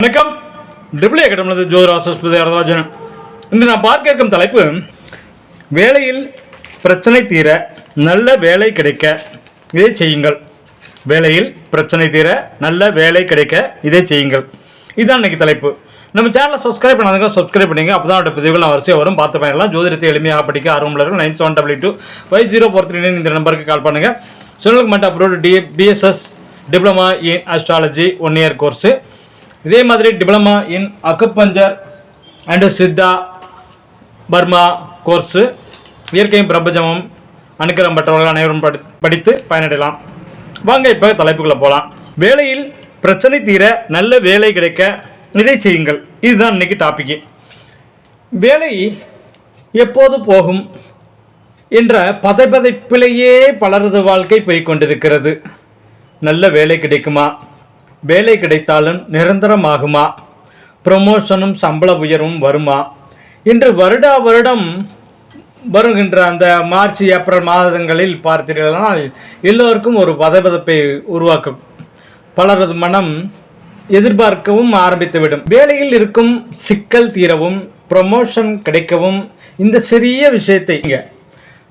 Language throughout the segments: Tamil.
வணக்கம். டிபிள்யூ அகாடமியில் ஜோதிராசஸ்பதி வரதராஜன். இன்று நான் பார்க்க இருக்கும் தலைப்பு, வேலையில் பிரச்சனை தீர நல்ல வேலை கிடைக்க இதை செய்யுங்கள். வேலையில் பிரச்சனை தீர நல்ல வேலை கிடைக்க இதை செய்யுங்கள். இதுதான் இன்னைக்கு தலைப்பு. நம்ம சேனலை சப்ஸ்கிரைப் பண்ணாதவங்க சப்ஸ்கிரைப் பண்ணிங்க. அப்போ தான் பதிவுகள் நான் வரிசையாக வரும், பார்த்து பயணலாம். ஜோதிடத்தை எளிமையாக படிக்க ஆர்வம் இருக்கும். 97225043 இந்த நம்பருக்கு கால் பண்ணுங்கள். சேனலுக்கு மட்டும் அப்ரோட் BSS diploma in astrology 1 year course. இதே மாதிரி diploma in acupuncture and Siddha Burma course. இயற்கையும் பிரபஞ்சமும் அனுக்கிரம் பெற்றவர்கள் அனைவரும் படித்து பயனடையலாம். வாங்க இப்போ தலைப்புக்குள்ளே போகலாம். வேலையில் பிரச்சனை தீர நல்ல வேலை கிடைக்க இதை செய்யுங்கள். இதுதான் இன்னைக்கு டாபிக்கு. வேலை எப்போது போகும் என்ற பதைப்பதைப்பிலேயே பலரது வாழ்க்கை போய்கொண்டிருக்கிறது. நல்ல வேலை கிடைக்குமா? வேலை கிடைத்தாலும் நிரந்தரமாகுமா? ப்ரமோஷனும் சம்பள உயர்வும் வருமா என்று வருடம் வருகின்ற அந்த மார்ச் ஏப்ரல் மாதங்களில் பார்த்தீர்களால் எல்லோருக்கும் ஒரு பதைப்பதைப்பை உருவாக்கும். பலரது மனம் எதிர்பார்க்கவும் ஆரம்பித்துவிடும். வேலையில் இருக்கும் சிக்கல் தீரவும் ப்ரமோஷன் கிடைக்கவும் இந்த சிறிய விஷயத்தை,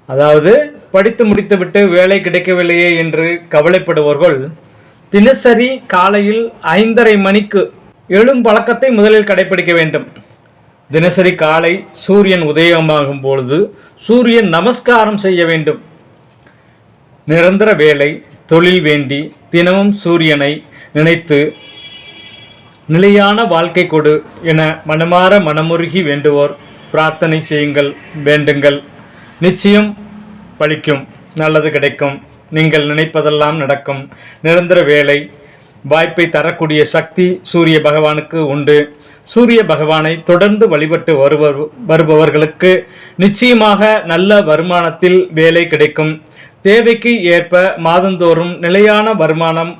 அதாவது படித்து முடித்துவிட்டு வேலை கிடைக்கவில்லையே என்று கவலைப்படுபவர்கள் தினசரி காலையில் 5:30 மணிக்கு எழும் பழக்கத்தை முதலில் கடைபிடிக்க வேண்டும். தினசரி காலை சூரியன் உதயமாகும் பொழுது சூரியன் நமஸ்காரம் செய்ய வேண்டும். நிரந்தர வேலை தொழில் வேண்டி தினமும் சூரியனை நினைத்து நிலையான வாழ்க்கை கொடு என மனமாற மனமுருகி வேண்டுவோர் பிரார்த்தனை செய்யுங்கள், வேண்டுங்கள். நிச்சயம் பலிக்கும், நல்லது கிடைக்கும், நீங்கள் நினைப்பதெல்லாம் நடக்கும். நிரந்தர வேலை வாய்ப்பை தரக்கூடிய சக்தி சூரிய பகவானுக்கு உண்டு. சூரிய பகவானை தொடர்ந்து வழிபட்டு வருபவர்களுக்கு நிச்சயமாக நல்ல வருமானத்தில் வேலை கிடைக்கும். தேவைக்கு ஏற்ப மாதந்தோறும் நிலையான வருமானம்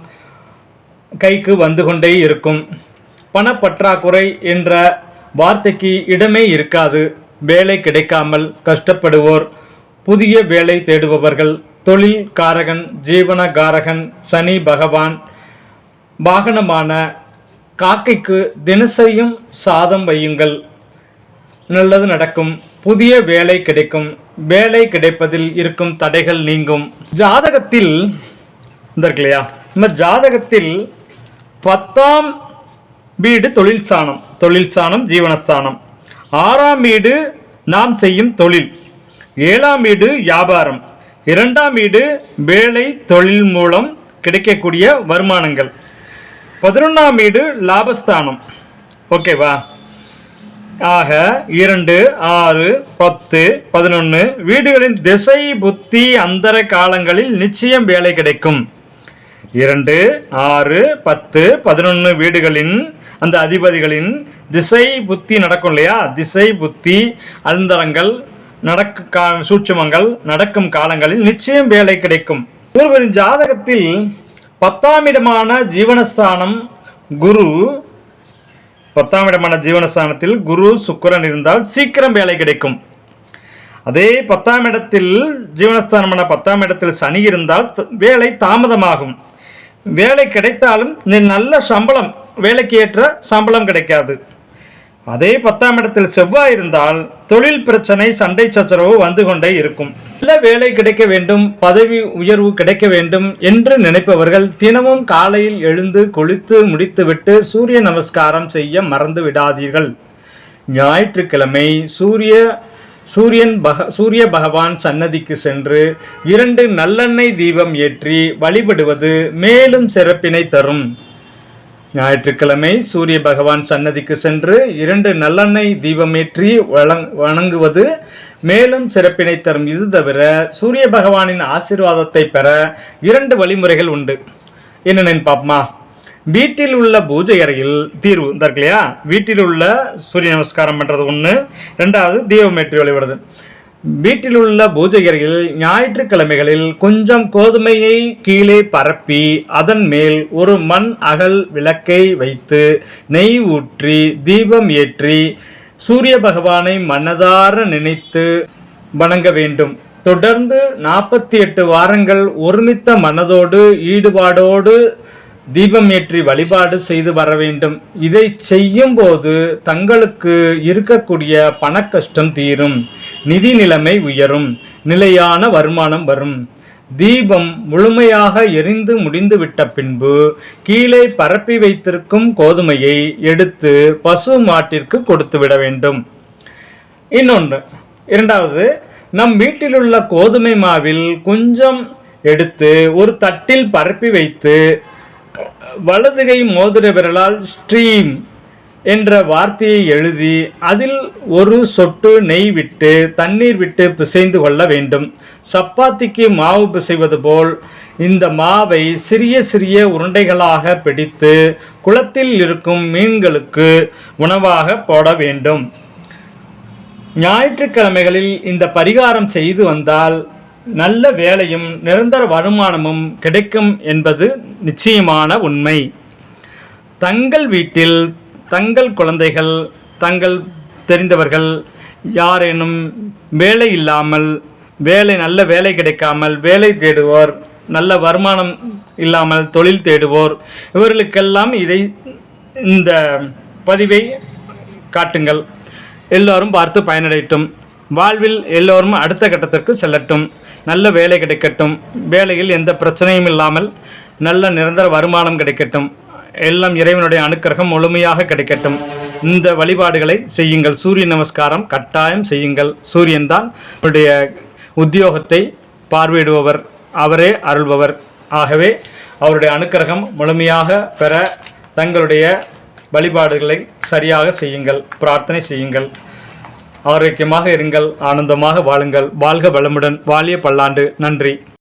கைக்கு வந்து கொண்டே இருக்கும். பணப்பற்றாக்குறை என்ற வார்த்தைக்கு இடமே இருக்காது. வேலை கிடைக்காமல் கஷ்டப்படுவோர், புதிய வேலை தேடுபவர்கள், தொழில் காரகன் ஜீவன காரகன் சனி பகவான் வாகனமான காக்கைக்கு தினசரியும் சாதம் வையுங்கள், நல்லது நடக்கும். புதிய வேலை கிடைக்கும். வேலை கிடைப்பதில் இருக்கும் தடைகள் நீங்கும். ஜாதகத்தில் இருக்கு இல்லையா, நம்ம ஜாதகத்தில் 10ஆம் வீடு தொழில் ஸ்தானம் ஜீவனஸ்தானம், 6ஆம் வீடு நாம் செய்யும் தொழில், 7ஆம் வீடு வியாபாரம், 2ஆம் வீடு வேலை தொழில் மூலம் கிடைக்கக்கூடிய வருமானங்கள், 11ஆம் வீடு லாபஸ்தானம். ஓகேவா? ஆக 2, 6, 10, 11 வீடுகளின் திசை புத்தி அந்தர காலங்களில் நிச்சயம் வேலை கிடைக்கும். 2, 6, 10, 11 வீடுகளின் அந்த அதிபதிகளின் திசை புத்தி நடக்கும் இல்லையா, திசை புத்தி அந்தரங்கள் சூட்சுமங்கள் நடக்கும் காலங்களில் நிச்சயம் வேலை கிடைக்கும். ஒருவரின் ஜாதகத்தில் 10ஆம் இடமான ஜீவனஸ்தானம் குரு, 10ஆம் இடமான ஜீவனஸ்தானத்தில் குரு சுக்கிரன் இருந்தால் சீக்கிரம் வேலை கிடைக்கும். அதே 10ஆம் இடத்தில் ஜீவனஸ்தானமான 10ஆம் இடத்தில் சனி இருந்தால் வேலை தாமதமாகும். வேலை கிடைத்தாலும் நல்ல சம்பளம், வேலைக்கு ஏற்ற சம்பளம் கிடைக்காது. அதே 10ஆம் இடத்தில் செவ்வாய் இருந்தால் தொழில் பிரச்சனை, சண்டை சச்சரவு வந்து கொண்டே இருக்கும். நல்ல வேலை கிடைக்க வேண்டும், பதவி உயர்வு கிடைக்க வேண்டும் என்று நினைப்பவர்கள் தினமும் காலையில் எழுந்து குளித்து முடித்துவிட்டு சூரிய நமஸ்காரம் செய்ய மறந்து விடாதீர்கள். ஞாயிற்றுக்கிழமை சூரிய பகவான் சன்னதிக்கு சென்று 2 நல்லெண்ணெய் தீபம் ஏற்றி வழிபடுவது மேலும் சிறப்பினை தரும். ஞாயிற்றுக்கிழமை சூரிய பகவான் சன்னதிக்கு சென்று 2 நல்லெண்ணெய் தீபமேற்றி வணங்குவது மேலும் சிறப்பினை தரும். இது தவிர சூரிய பகவானின் ஆசீர்வாதத்தை பெற 2 வழிமுறைகள் உண்டு. என்னென்னு பார்ப்போமா? வீட்டில் உள்ள பூஜை அறையில் தீர்வு இருக்கு இல்லையா, வீட்டில் உள்ள சூரிய நமஸ்காரம் பண்ணுறது ஒன்று, 2வது தீபமேற்றி வழிபடுறது. வீட்டில் உள்ள பூஜை அறையில் ஞாயிற்றுக்கிழமைகளில் கொஞ்சம் கோதுமையை கீழே பரப்பி அதன் மேல் ஒரு மண் அகல் விளக்கை வைத்து நெய் ஊற்றி தீபம் ஏற்றி சூரிய பகவானை மனதார நினைத்து வணங்க வேண்டும். தொடர்ந்து 48 வாரங்கள் ஒருமித்த மனதோடு ஈடுபாடோடு தீபம் ஏற்றி வழிபாடு செய்து வர வேண்டும். இதை செய்யும் போது தங்களுக்கு இருக்கக்கூடிய பண கஷ்டம் தீரும், நிதி நிலைமை உயரும், நிலையான வருமானம் வரும். தீபம் முழுமையாக எரிந்து முடிந்துவிட்ட பின்பு கீழே பரப்பி வைத்திருக்கும் கோதுமையை எடுத்து பசு மாட்டிற்கு கொடுத்து விட வேண்டும். இரண்டாவது, நம் வீட்டிலுள்ள கோதுமை மாவில் கொஞ்சம் எடுத்து ஒரு தட்டில் பரப்பி வைத்து வலதுகை மோதிர விரலால் ஸ்ட்ரீம் என்ற வார்த்தையை எழுதி அதில் ஒரு சொட்டு நெய் விட்டு தண்ணீர் விட்டு பிசைந்து கொள்ள வேண்டும். சப்பாத்திக்கு மாவு பிசைவது போல் இந்த மாவை சிறிய சிறிய உருண்டைகளாக பிடித்து குளத்தில் இருக்கும் மீன்களுக்கு உணவாக போட வேண்டும். ஞாயிற்றுக்கிழமைகளில் இந்த பரிகாரம் செய்து வந்தால் நல்ல வேலையும் நிரந்தர வருமானமும் கிடைக்கும் என்பது நிச்சயமான உண்மை. தங்கள் வீட்டில் தங்கள் குழந்தைகள், தங்கள் தெரிந்தவர்கள் யாரேனும் வேலை இல்லாமல், நல்ல வேலை கிடைக்காமல் வேலை தேடுவோர், நல்ல வருமானம் இல்லாமல் தொழில் தேடுவோர், இவர்களுக்கெல்லாம் இந்த பதிவை காட்டுங்கள். எல்லோரும் பார்த்து பயனடையட்டும். வாழ்வில் எல்லோரும் அடுத்த கட்டத்திற்கு செல்லட்டும். நல்ல வேலை கிடைக்கட்டும். வேலையில் எந்த பிரச்சனையும் இல்லாமல் நல்ல நிரந்தர வருமானம் கிடைக்கட்டும். எல்லாம் இறைவனுடைய அனுக்கிரகம் முழுமையாக கிடைக்கட்டும். இந்த வழிபாடுகளை செய்யுங்கள். சூரிய நமஸ்காரம் கட்டாயம் செய்யுங்கள். சூரியன் தான் அவருடைய உத்தியோகத்தை பார்வையிடுபவர், அவரே அருள்பவர். ஆகவே அவருடைய அனுக்கிரகம் முழுமையாக பெற தங்களுடைய வழிபாடுகளை சரியாக செய்யுங்கள், பிரார்த்தனை செய்யுங்கள். ஆரோக்கியமாக இருங்கள், ஆனந்தமாக வாழுங்கள். வாழ்க வளமுடன், வாழிய பல்லாண்டு. நன்றி.